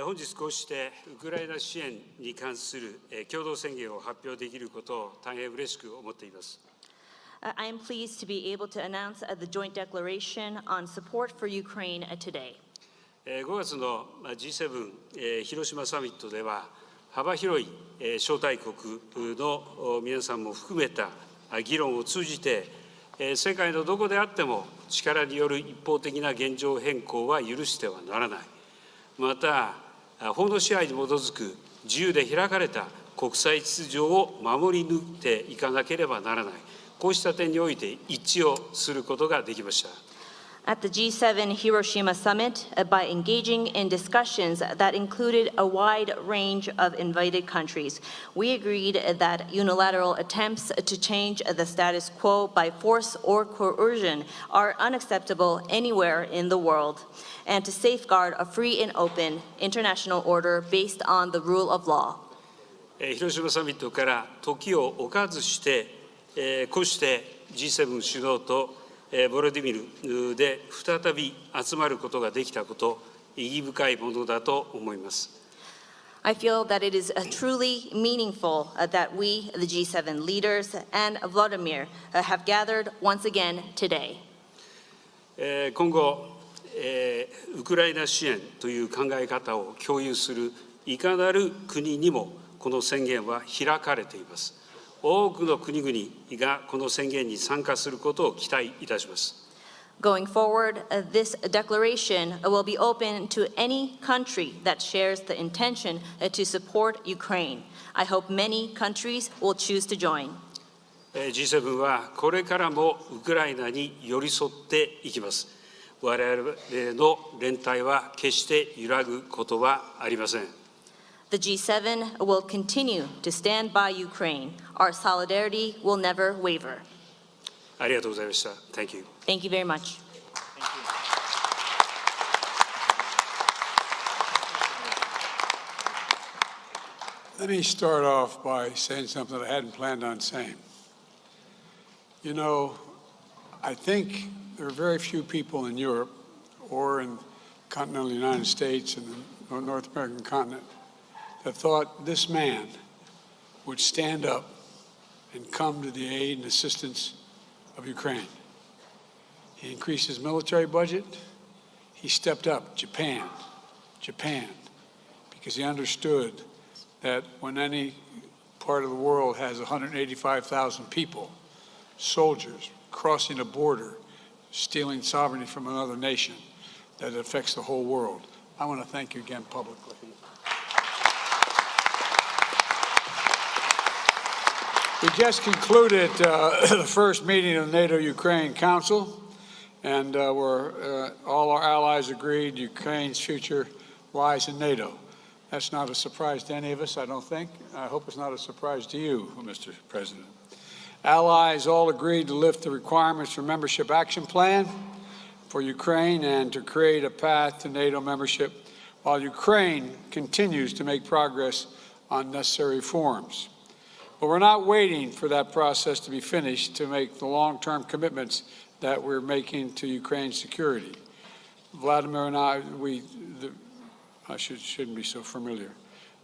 本日こうしてウクライナ支援に関する共同宣言を発表できることを大変嬉しく思っています。I am pleased to be able to announce the joint declaration on support for Ukraine today. 5月の G7 広島サミットでは幅広い招待国の皆さんも含めた議論を通じて世界のどこであっても力による一方的な現状変更は許してはならない。また法の支配に基づく自由で開かれた国際秩序を守り抜いていかなければならない。こうした点において一致をすることができました。At the G7 Hiroshima summit, by engaging in discussions that included a wide range of invited countries, we agreed that unilateral attempts to change the status quo by force or coercion are unacceptable anywhere in the world, and to safeguard a free and open international order based on the rule of law. 広島サミットから時を置かずして、こうして G7 首脳とボロディミルで再び集まることができたこと、意義深いものだと思います。I feel that it is truly meaningful that we, the G7 leaders, and Vladimir have gathered once again today. 今後、ウクライナ支援という考え方を共有するいかなる国にもこの宣言は開かれています。多くの国々がこの宣言に参加することを期待いたします。Going forward, this declaration will be open to any country that shares the intention to support Ukraine. I hope many countries will choose to join. G7 はこれからもウクライナに寄り添っていきます。我々の連帯は決して揺らぐことはありません。The G7 will continue to stand by Ukraine. Our solidarity will never waver. ありがとうございました。Thank you. Thank you very much. Let me start off by saying something I hadn't planned on saying. You know, I think there are very few people in Europe or in continental United States and the North American continent that thought this man would stand up and come to the aid and assistance of Ukraine. He increased his military budget. He stepped up Japan, because he understood that when any part of the world has 185,000 people, soldiers, crossing a border, stealing sovereignty from another nation, that it affects the whole world. I want to thank you again publicly. We just concluded the first meeting of the NATO-Ukraine Council, and all our allies agreed Ukraine's future lies in NATO. That's not a surprise to any of us, I don't think. I hope it's not a surprise to you, Mr. President. Allies all agreed to lift the requirements for membership action plan for Ukraine and to create a path to NATO membership while Ukraine continues to make progress on necessary reforms. But we're not waiting for that process to be finished to make the long-term commitments that we're making to Ukraine's security. Vladimir and I shouldn't be so familiar.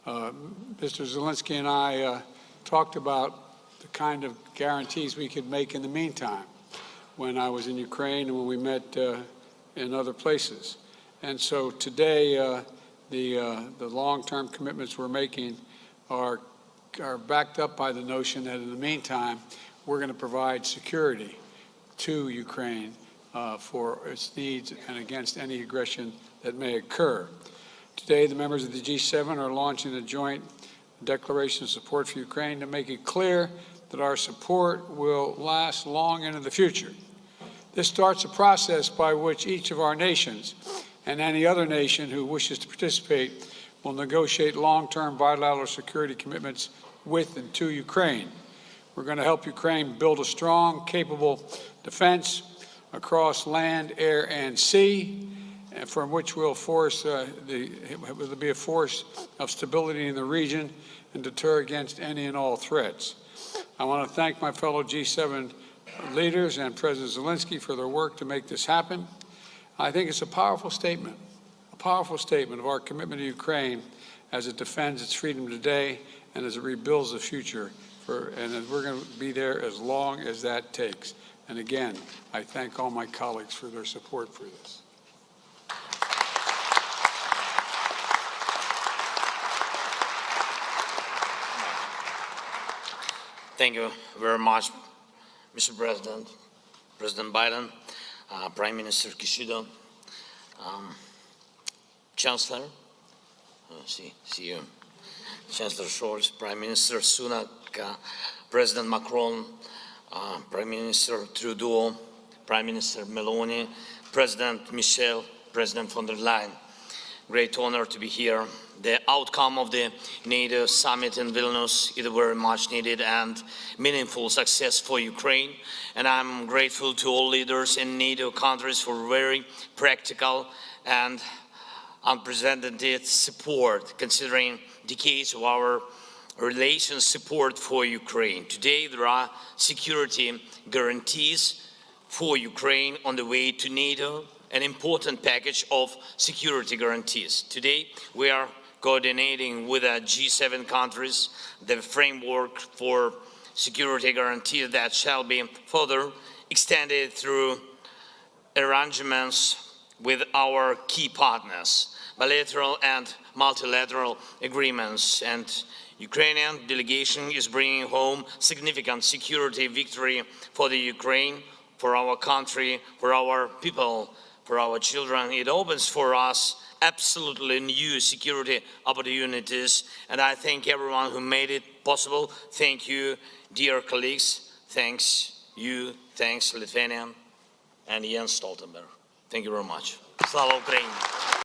Mr. Zelensky and I talked about the kind of guarantees we could make in the meantime when I was in Ukraine and when we met in other places. And so today, the long-term commitments we're making are backed up by the notion that in the meantime, we're going to provide security to Ukraine for its needs and against any aggression that may occur. Today, the members of the G7 are launching a joint declaration of support for Ukraine to make it clear that our support will last long into the future. This starts a process by which each of our nations and any other nation who wishes to participate will negotiate long-term bilateral security commitments with and to Ukraine. We're going to help Ukraine build a strong, capable defense across land, air, and sea, from which will be a force of stability in the region and deter against any and all threats. I want to thank my fellow G7 leaders and President Zelensky for their work to make this happen. I think it's a powerful statement powerful statement of our commitment to Ukraine as it defends its freedom today and as it rebuilds the future. And we're going to be there as long as that takes. And again, I thank all my colleagues for their support for this. Thank you very much, Mr. President, President Biden, Prime Minister Kishida, Chancellor, see you, Chancellor Scholz, Prime Minister Sunak, President Macron, Prime Minister Trudeau, Prime Minister Meloni, President Michel, President von der Leyen. Great honor to be here. The outcome of the NATO summit in Vilnius is a very much needed and meaningful success for Ukraine. And I'm grateful to all leaders in NATO countries for very practical and unprecedented support, considering decades of our relations support for Ukraine. Today, there are security guarantees for Ukraine on the way to NATO, an important package of security guarantees. Today, we are coordinating with the G7 countries the framework for security guarantees that shall be further extended through arrangements with our key partners, bilateral and multilateral agreements. And Ukrainian delegation is bringing home significant security victory for the Ukraine, for our country, for our people, for our children. It opens for us absolutely new security opportunities, and I thank everyone who made it possible. Thank you, dear colleagues. Thanks you, thanks Lithuania and Jens Stoltenberg. Thank you very much. Slava Ukraini!